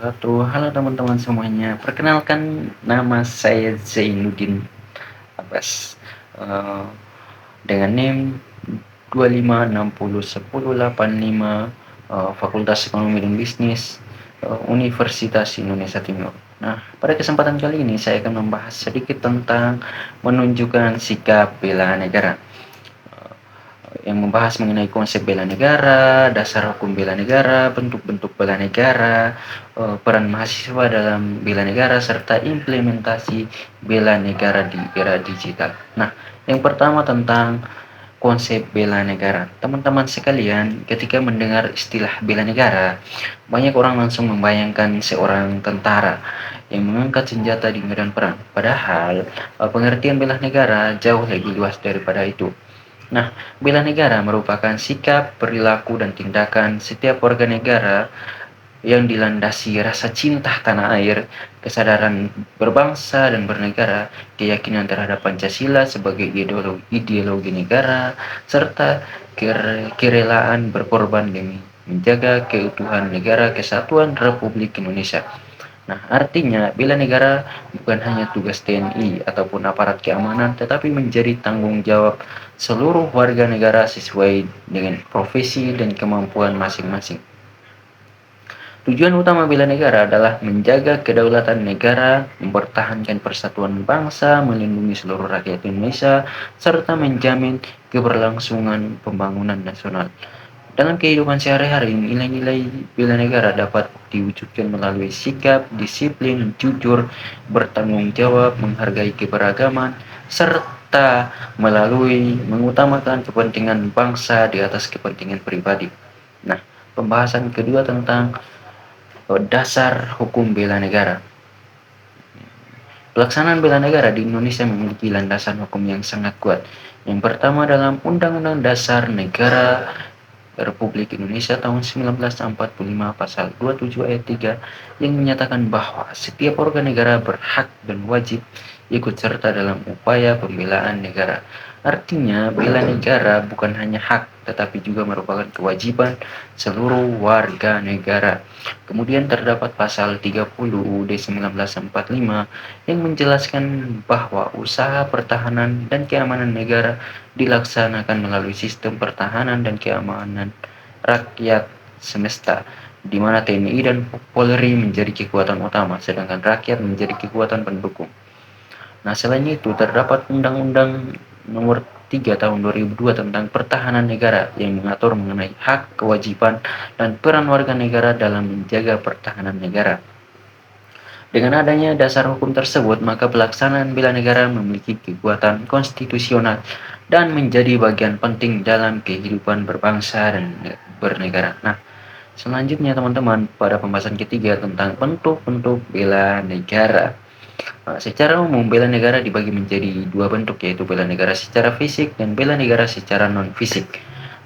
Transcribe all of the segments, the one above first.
wabarakatuh. Halo teman-teman semuanya. Perkenalkan nama saya Zainuddin Abbas. Eh, dengan NIM 25601085, Fakultas Ekonomi dan Bisnis, Universitas Indonesia Timur. Nah, pada kesempatan kali ini saya akan membahas sedikit tentang menunjukkan sikap bela negara, yang membahas mengenai konsep bela negara, dasar hukum bela negara, bentuk-bentuk bela negara, peran mahasiswa dalam bela negara, serta implementasi bela negara di era digital. Nah, yang pertama tentang konsep bela negara. Teman-teman sekalian, ketika mendengar istilah bela negara, banyak orang langsung membayangkan seorang tentara yang mengangkat senjata di medan perang. Padahal, pengertian bela negara jauh lebih luas daripada itu. Nah, bela negara merupakan sikap, perilaku, dan tindakan setiap warga negara yang dilandasi rasa cinta tanah air, kesadaran berbangsa dan bernegara, keyakinan terhadap Pancasila sebagai ideologi negara, serta kerelaan berkorban demi menjaga keutuhan negara kesatuan Republik Indonesia. Nah, artinya bela negara bukan hanya tugas TNI ataupun aparat keamanan, tetapi menjadi tanggung jawab seluruh warga negara sesuai dengan profesi dan kemampuan masing-masing. Tujuan utama bela negara adalah menjaga kedaulatan negara, mempertahankan persatuan bangsa, melindungi seluruh rakyat Indonesia, serta menjamin keberlangsungan pembangunan nasional. Dalam kehidupan sehari-hari, nilai-nilai bela negara dapat diwujudkan melalui sikap, disiplin, jujur, bertanggung jawab, menghargai keberagaman, serta melalui mengutamakan kepentingan bangsa di atas kepentingan pribadi. Nah, pembahasan kedua tentang dasar hukum bela negara. Pelaksanaan bela negara di Indonesia memiliki landasan hukum yang sangat kuat. Yang pertama dalam Undang-Undang Dasar Negara Republik Indonesia tahun 1945 pasal 27 ayat 3 yang menyatakan bahwa setiap warga negara berhak dan wajib ikut serta dalam upaya pembelaan negara. Artinya, bela negara bukan hanya hak, tetapi juga merupakan kewajiban seluruh warga negara. Kemudian terdapat pasal 30 UUD 1945 yang menjelaskan bahwa usaha pertahanan dan keamanan negara dilaksanakan melalui sistem pertahanan dan keamanan rakyat semesta, di mana TNI dan Polri menjadi kekuatan utama, sedangkan rakyat menjadi kekuatan pendukung. Nah, selain itu terdapat Undang-Undang Nomor 3 Tahun 2002 tentang Pertahanan Negara yang mengatur mengenai hak, kewajiban, dan peran warga negara dalam menjaga pertahanan negara. Dengan adanya dasar hukum tersebut, maka pelaksanaan bela negara memiliki kekuatan konstitusional dan menjadi bagian penting dalam kehidupan berbangsa dan bernegara. Nah, selanjutnya teman-teman, pada pembahasan ketiga tentang bentuk-bentuk bela negara. Secara umum, bela negara dibagi menjadi dua bentuk, yaitu bela negara secara fisik dan bela negara secara non-fisik.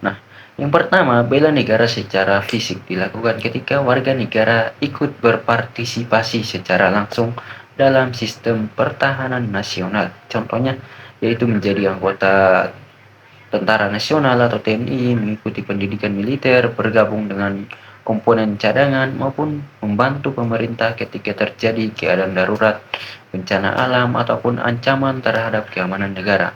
Nah, yang pertama, bela negara secara fisik dilakukan ketika warga negara ikut berpartisipasi secara langsung dalam sistem pertahanan nasional. Contohnya, yaitu menjadi anggota Tentara Nasional atau TNI, mengikuti pendidikan militer, bergabung dengan komponen cadangan, maupun membantu pemerintah ketika terjadi keadaan darurat, bencana alam, ataupun ancaman terhadap keamanan negara.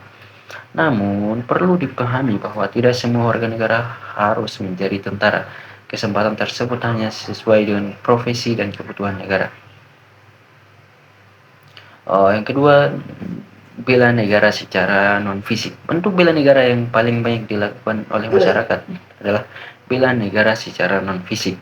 Namun, perlu dipahami bahwa tidak semua warga negara harus menjadi tentara. Kesempatan tersebut hanya sesuai dengan profesi dan kebutuhan negara. Yang kedua, bela negara secara non-fisik. Bentuk bela negara yang paling banyak dilakukan oleh masyarakat adalah bela negara secara non-fisik.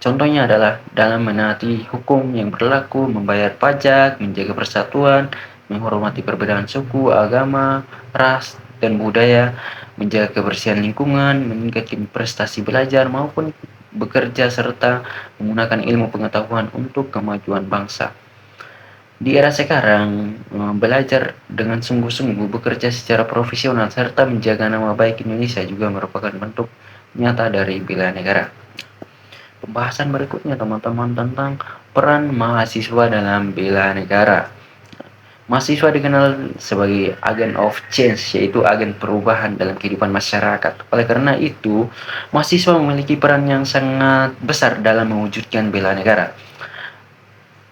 Contohnya adalah dalam menaati hukum yang berlaku, membayar pajak, menjaga persatuan, menghormati perbedaan suku, agama, ras, dan budaya, menjaga kebersihan lingkungan, meningkatkan prestasi belajar, maupun bekerja serta menggunakan ilmu pengetahuan untuk kemajuan bangsa. Di era sekarang, belajar dengan sungguh-sungguh, bekerja secara profesional, serta menjaga nama baik Indonesia juga merupakan bentuk nyata dari bela negara. Pembahasan berikutnya teman-teman tentang peran mahasiswa dalam bela negara. Mahasiswa dikenal sebagai agen of change, yaitu agen perubahan dalam kehidupan masyarakat. Oleh karena itu, mahasiswa memiliki peran yang sangat besar dalam mewujudkan bela negara.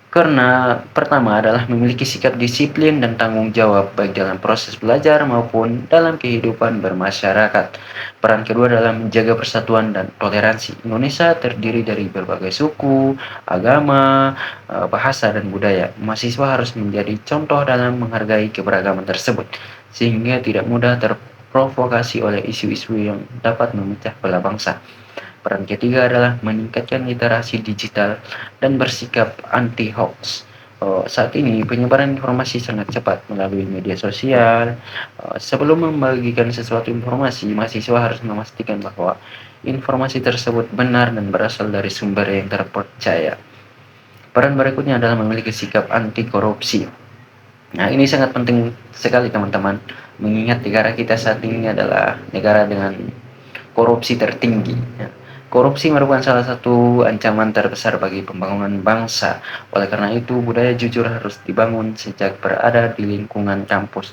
Karena pertama adalah memiliki sikap disiplin dan tanggung jawab baik dalam proses belajar maupun dalam kehidupan bermasyarakat. Peran kedua adalah menjaga persatuan dan toleransi. Indonesia terdiri dari berbagai suku, agama, bahasa, dan budaya. Mahasiswa harus menjadi contoh dalam menghargai keberagaman tersebut, sehingga tidak mudah terprovokasi oleh isu-isu yang dapat memecah belah bangsa. Peran ketiga adalah meningkatkan literasi digital dan bersikap anti-hoax. Saat ini penyebaran informasi sangat cepat melalui media sosial. Sebelum membagikan sesuatu informasi, mahasiswa harus memastikan bahwa informasi tersebut benar dan berasal dari sumber yang terpercaya. Peran berikutnya adalah memiliki sikap anti korupsi. Nah, ini sangat penting sekali teman-teman, mengingat negara kita saat ini adalah negara dengan korupsi tertinggi. Ya. Korupsi merupakan salah satu ancaman terbesar bagi pembangunan bangsa. Oleh karena itu, budaya jujur harus dibangun sejak berada di lingkungan kampus.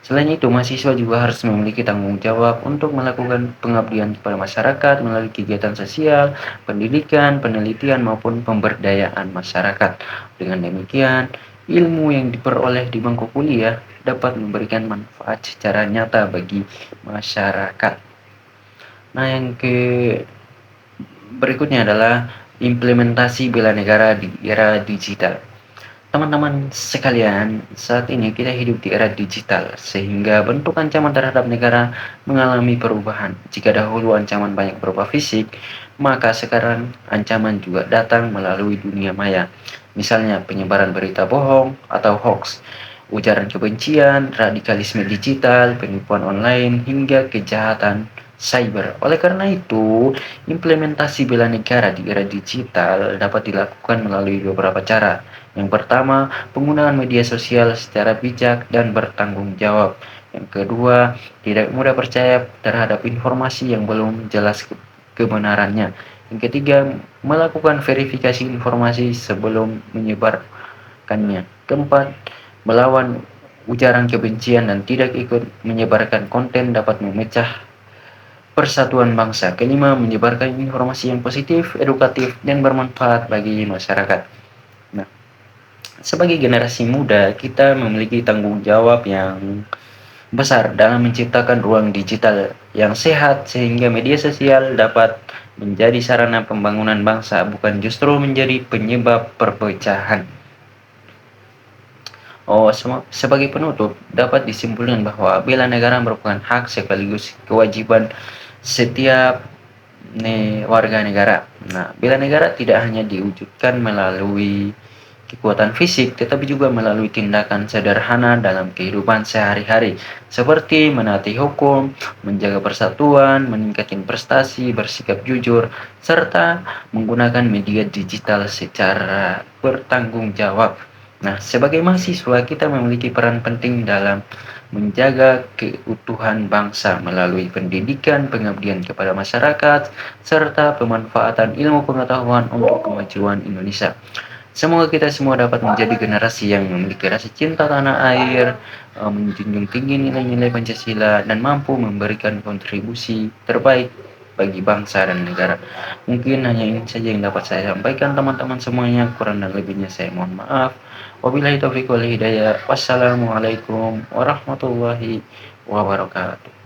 Selain itu, mahasiswa juga harus memiliki tanggung jawab untuk melakukan pengabdian kepada masyarakat melalui kegiatan sosial, pendidikan, penelitian, maupun pemberdayaan masyarakat. Dengan demikian, ilmu yang diperoleh di bangku kuliah dapat memberikan manfaat secara nyata bagi masyarakat. Nah, yang berikutnya adalah implementasi bela negara di era digital. Teman-teman sekalian, saat ini kita hidup di era digital, sehingga bentuk ancaman terhadap negara mengalami perubahan. Jika dahulu ancaman banyak berupa fisik, maka sekarang ancaman juga datang melalui dunia maya. Misalnya penyebaran berita bohong atau hoax, ujaran kebencian, radikalisme digital, penipuan online, hingga kejahatan cyber. Oleh karena itu, implementasi bela negara di era digital dapat dilakukan melalui beberapa cara. Yang pertama, penggunaan media sosial secara bijak dan bertanggung jawab. Yang kedua, tidak mudah percaya terhadap informasi yang belum jelas kebenarannya. Yang ketiga, melakukan verifikasi informasi sebelum menyebarkannya. Keempat, melawan ujaran kebencian dan tidak ikut menyebarkan konten dapat memecah persatuan bangsa. Kelima, menyebarkan informasi yang positif, edukatif, dan bermanfaat bagi masyarakat. Nah, sebagai generasi muda, kita memiliki tanggung jawab yang besar dalam menciptakan ruang digital yang sehat sehingga media sosial dapat menjadi sarana pembangunan bangsa, bukan justru menjadi penyebab perpecahan. Sebagai penutup, dapat disimpulkan bahwa bela negara merupakan hak sekaligus kewajiban setiap warga negara. Nah, bela negara tidak hanya diwujudkan melalui kekuatan fisik, tetapi juga melalui tindakan sederhana dalam kehidupan sehari-hari, seperti menaati hukum, menjaga persatuan, meningkatkan prestasi, bersikap jujur, serta menggunakan media digital secara bertanggung jawab. Nah, sebagai mahasiswa, kita memiliki peran penting dalam menjaga keutuhan bangsa melalui pendidikan, pengabdian kepada masyarakat, serta pemanfaatan ilmu pengetahuan untuk kemajuan Indonesia. Semoga kita semua dapat menjadi generasi yang memiliki rasa cinta tanah air, menjunjung tinggi nilai-nilai Pancasila, dan mampu memberikan kontribusi terbaik bagi bangsa dan negara. Mungkin hanya ini saja yang dapat saya sampaikan teman-teman semuanya, kurang dan lebihnya saya mohon maaf. Wabillahi taufiq wal hidayah. Wassalamualaikum warahmatullahi wabarakatuh.